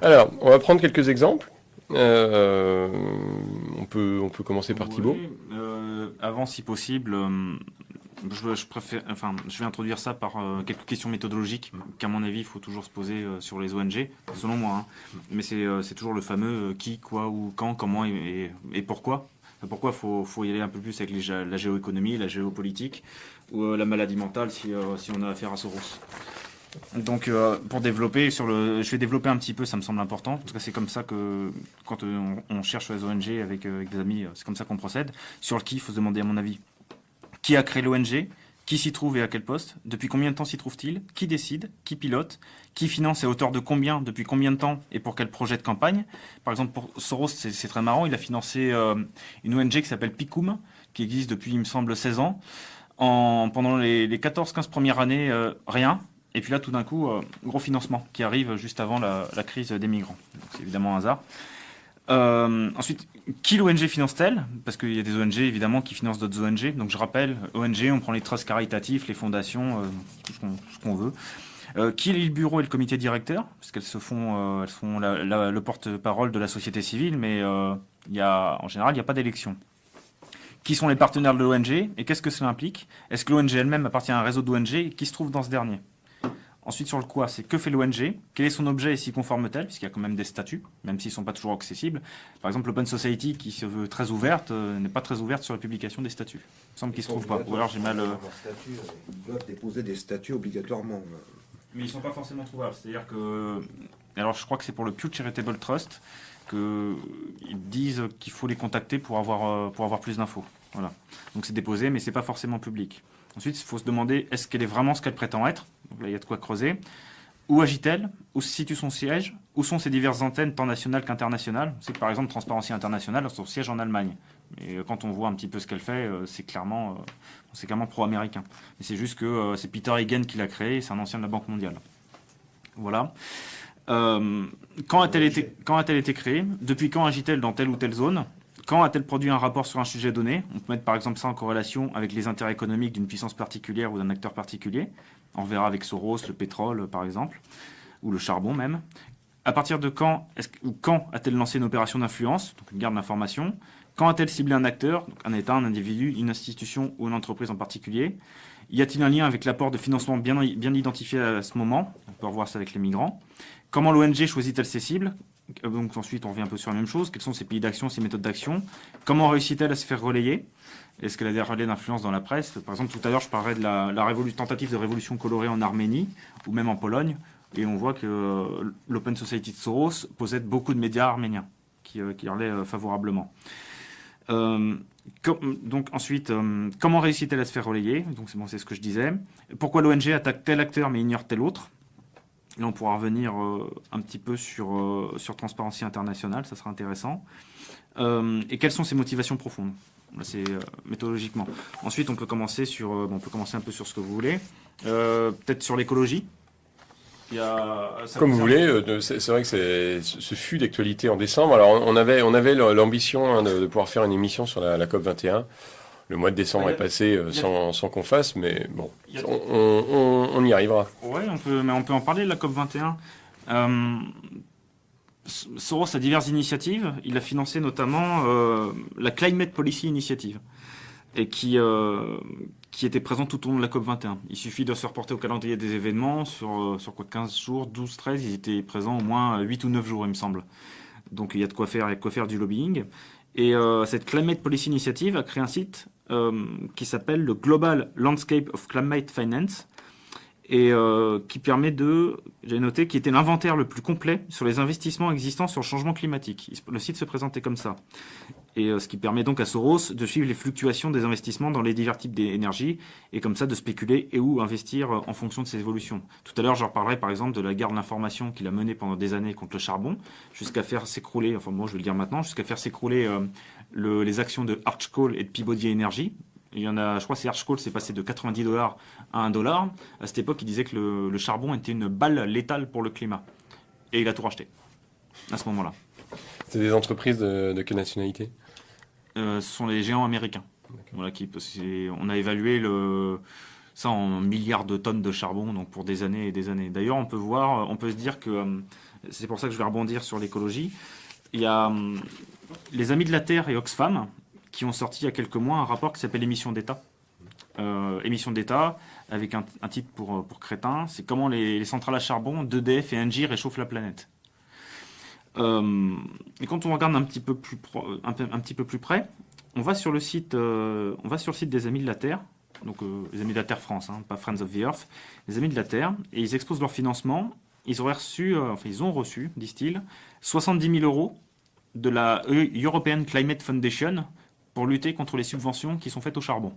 Alors, on va prendre quelques exemples. On peut commencer par Thibaut. Oui, avant, si possible, je préfère, enfin, je vais introduire ça par quelques questions méthodologiques qu'à mon avis, il faut toujours se poser sur les ONG, selon moi, hein. Mais c'est toujours le fameux qui, quoi, où, quand, comment et pourquoi. Pourquoi faut y aller un peu plus avec la géoéconomie, la géopolitique ou la maladie mentale si on a affaire à Soros. Donc, pour développer je vais développer un petit peu, ça me semble important, parce que c'est comme ça que quand on cherche sur les ONG avec des amis, c'est comme ça qu'on procède. Sur le qui, il faut se demander à mon avis qui a créé l'ONG, qui s'y trouve et à quel poste, depuis combien de temps s'y trouve-t-il, qui décide, qui pilote, qui finance et à hauteur de combien, depuis combien de temps et pour quel projet de campagne. Par exemple, pour Soros, c'est très marrant, il a financé une ONG qui s'appelle PICUM, qui existe depuis, il me semble, 16 ans. Pendant les 14-15 premières années, rien. Et puis là, tout d'un coup, gros financement qui arrive juste avant la crise des migrants. Donc, c'est évidemment un hasard. Ensuite, qui l'ONG finance-t-elle? Parce qu'il y a des ONG évidemment qui financent d'autres ONG. Donc je rappelle, ONG, on prend les trusts caritatifs, les fondations, tout ce qu'on veut. Qui est le bureau et le comité directeur? Parce qu'elles elles font le porte-parole de la société civile, mais en général, il n'y a pas d'élection. Qui sont les partenaires de l'ONG et qu'est-ce que cela implique? Est-ce que l'ONG elle-même appartient à un réseau d'ONG et qui se trouve dans ce dernier? Ensuite, sur le quoi, c'est que fait l'ONG, quel est son objet et s'y conforme-t-elle, puisqu'il y a quand même des statuts, même s'ils ne sont pas toujours accessibles. Par exemple, l'Open Society, qui se veut très ouverte, n'est pas très ouverte sur la publication des statuts. Il me semble qu'ils ne se trouvent pas. Ou alors j'ai mal. Ils doivent déposer des statuts obligatoirement. Mais ils ne sont pas forcément trouvables. C'est-à-dire que. Alors, je crois que c'est pour le Pew Charitable Trust qu'ils disent qu'il faut les contacter pour avoir plus d'infos. Voilà. Donc, c'est déposé, mais c'est pas forcément public. Ensuite, il faut se demander est-ce qu'elle est vraiment ce qu'elle prétend être? Donc là, il y a de quoi creuser. Où agit-elle? Où se situe son siège? Où sont ses diverses antennes, tant nationales qu'internationales? C'est que par exemple, Transparency International a son siège en Allemagne. Et quand on voit un petit peu ce qu'elle fait, c'est clairement pro-américain. Mais c'est juste que c'est Peter Hagen qui l'a créé, c'est un ancien de la Banque mondiale. Voilà. Quand a-t-elle été créée? Depuis quand agit-elle dans telle ou telle zone? Quand a-t-elle produit un rapport sur un sujet donné? On peut mettre par exemple ça en corrélation avec les intérêts économiques d'une puissance particulière ou d'un acteur particulier. On verra avec Soros, le pétrole par exemple, ou le charbon même. À partir de quand a-t-elle lancé une opération d'influence, donc une guerre d'information? Quand a-t-elle ciblé un acteur, donc un État, un individu, une institution ou une entreprise en particulier? Y a-t-il un lien avec l'apport de financement bien identifié à ce moment? On peut revoir ça avec les migrants. Comment l'ONG choisit-elle ses cibles? Donc ensuite, on revient un peu sur la même chose. Quels sont ses pays d'action, ses méthodes d'action? Comment réussit-elle à se faire relayer? Est-ce qu'elle a des relais d'influence dans la presse? Par exemple, tout à l'heure, je parlais de la tentative de révolution colorée en Arménie ou même en Pologne. Et on voit que l'Open Society de Soros possède beaucoup de médias arméniens qui relaient favorablement. Donc ensuite, comment réussit-elle à se faire relayer? Donc c'est ce que je disais. Pourquoi l'ONG attaque tel acteur mais ignore tel autre? Là, on pourra revenir un petit peu sur Transparency International, ça sera intéressant. Et quelles sont ses motivations profondes? Là, c'est méthodologiquement. Ensuite, on peut commencer on peut commencer un peu sur ce que vous voulez. Peut-être sur l'écologie. Comme vous voulez, c'est vrai que ce fut d'actualité en décembre. Alors on avait l'ambition de pouvoir faire une émission sur la COP 21. Le mois de décembre est passé sans qu'on fasse, mais bon, on y arrivera. Ouais, on peut en parler de la COP 21. Soros a diverses initiatives. Il a financé notamment la Climate Policy Initiative, et qui était présent tout au long de la COP 21. Il suffit de se reporter au calendrier des événements, sur 15 jours, 12, 13, ils étaient présents au moins 8 ou 9 jours, il me semble. Donc il y a de quoi faire du lobbying. Et cette Climate Policy Initiative a créé un site qui s'appelle le Global Landscape of Climate Finance, et qui permet j'ai noté, qui était l'inventaire le plus complet sur les investissements existants sur le changement climatique. Le site se présentait comme ça. Et ce qui permet donc à Soros de suivre les fluctuations des investissements dans les divers types d'énergie, et comme ça de spéculer et où investir en fonction de ces évolutions. Tout à l'heure, je reparlerai par exemple de la guerre de l'information qu'il a menée pendant des années contre le charbon, jusqu'à faire s'écrouler, enfin bon, je vais le dire maintenant, jusqu'à faire s'écrouler les actions de Arch Coal et de Peabody Energy. Il y en a, je crois que c'est Arch Coal, c'est passé de $90 à $1. À cette époque, il disait que le charbon était une balle létale pour le climat. Et il a tout racheté, à ce moment-là. C'est des entreprises de quelle nationalité? Ce sont les géants américains. Voilà, on a évalué ça en milliards de tonnes de charbon, donc pour des années et des années. D'ailleurs, on peut se dire que C'est pour ça que je vais rebondir sur l'écologie. Il y a les Amis de la Terre et Oxfam qui ont sorti il y a quelques mois un rapport qui s'appelle Émission d'État. Émission d'État, avec un titre pour crétin, c'est comment les centrales à charbon d'EDF et Engie réchauffent la planète. Et quand on regarde un petit peu plus près, on va sur le site des Amis de la Terre, donc les Amis de la Terre France, hein, pas Friends of the Earth, les Amis de la Terre, et ils exposent leur financement. Ils ont reçu, disent-ils, 70 000 euros de la European Climate Foundation pour lutter contre les subventions qui sont faites au charbon.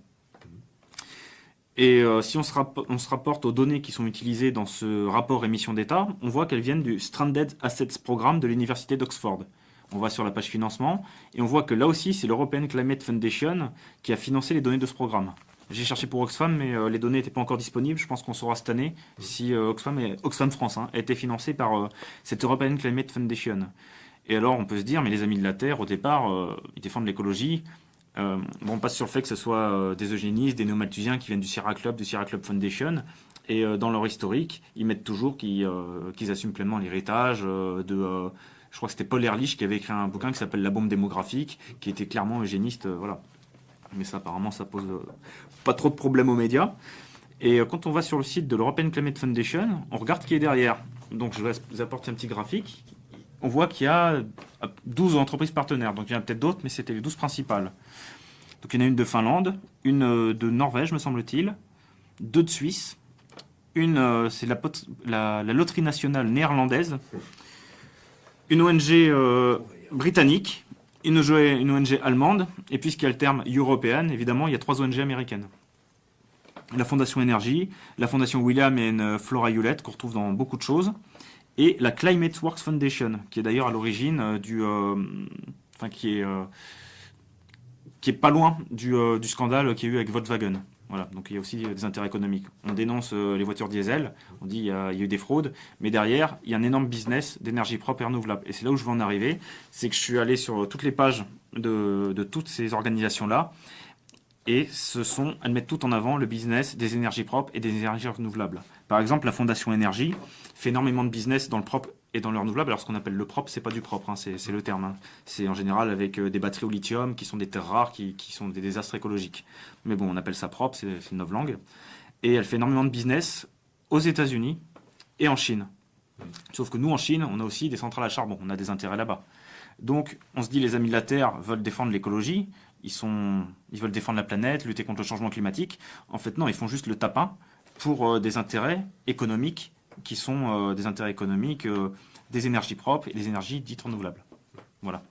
Et si on se rapporte aux données qui sont utilisées dans ce rapport émission d'État, on voit qu'elles viennent du Stranded Assets Programme de l'Université d'Oxford. On va sur la page financement et on voit que là aussi, c'est l'European Climate Foundation qui a financé les données de ce programme. J'ai cherché pour Oxfam, mais les données n'étaient pas encore disponibles. Je pense qu'on saura cette année si Oxfam France a été financé par cette European Climate Foundation. Et alors, on peut se dire, mais les Amis de la Terre, au départ, ils défendent l'écologie. On passe sur le fait que ce soit des eugénistes, des néo-malthusiens qui viennent du Sierra Club Foundation. Et dans leur historique, ils mettent toujours qu'ils assument pleinement l'héritage je crois que c'était Paul Ehrlich qui avait écrit un bouquin qui s'appelle La bombe démographique, qui était clairement eugéniste, voilà. Mais ça, apparemment, ça pose pas trop de problèmes aux médias. Et quand on va sur le site de l'European Climate Foundation, on regarde qui est derrière. Donc, je vais vous apporter un petit graphique. On voit qu'il y a 12 entreprises partenaires. Donc, il y en a peut-être d'autres, mais c'était les 12 principales. Donc, il y en a une de Finlande, une de Norvège, me semble-t-il, 2 de Suisse, une, c'est la loterie nationale néerlandaise, une ONG britannique, une ONG allemande, et puisqu'il y a le terme European, évidemment, il y a 3 ONG américaines. La Fondation Énergie, la Fondation William et Flora Hewlett, qu'on retrouve dans beaucoup de choses, et la Climate Works Foundation, qui est d'ailleurs à l'origine qui est pas loin du scandale qu'il y a eu avec Volkswagen. Voilà, donc il y a aussi des intérêts économiques. On dénonce les voitures diesel, on dit il y a eu des fraudes, mais derrière, il y a un énorme business d'énergie propre et renouvelable. Et c'est là où je veux en arriver, c'est que je suis allé sur toutes les pages de toutes ces organisations-là, et elles mettent tout en avant le business des énergies propres et des énergies renouvelables. Par exemple, la Fondation Énergie fait énormément de business dans le propre et dans le renouvelable. Alors ce qu'on appelle le propre, c'est pas du propre, hein, c'est le terme. Hein. C'est en général avec des batteries au lithium qui sont des terres rares, qui sont des désastres écologiques. Mais bon, on appelle ça propre, c'est une novlangue. Et elle fait énormément de business aux États-Unis et en Chine. Sauf que nous, en Chine, on a aussi des centrales à charbon, on a des intérêts là-bas. Donc, on se dit, les Amis de la Terre veulent défendre l'écologie, ils veulent défendre la planète, lutter contre le changement climatique. En fait, non, ils font juste le tapin pour des intérêts économiques qui sont des intérêts économiques des énergies propres et des énergies dites renouvelables. Voilà.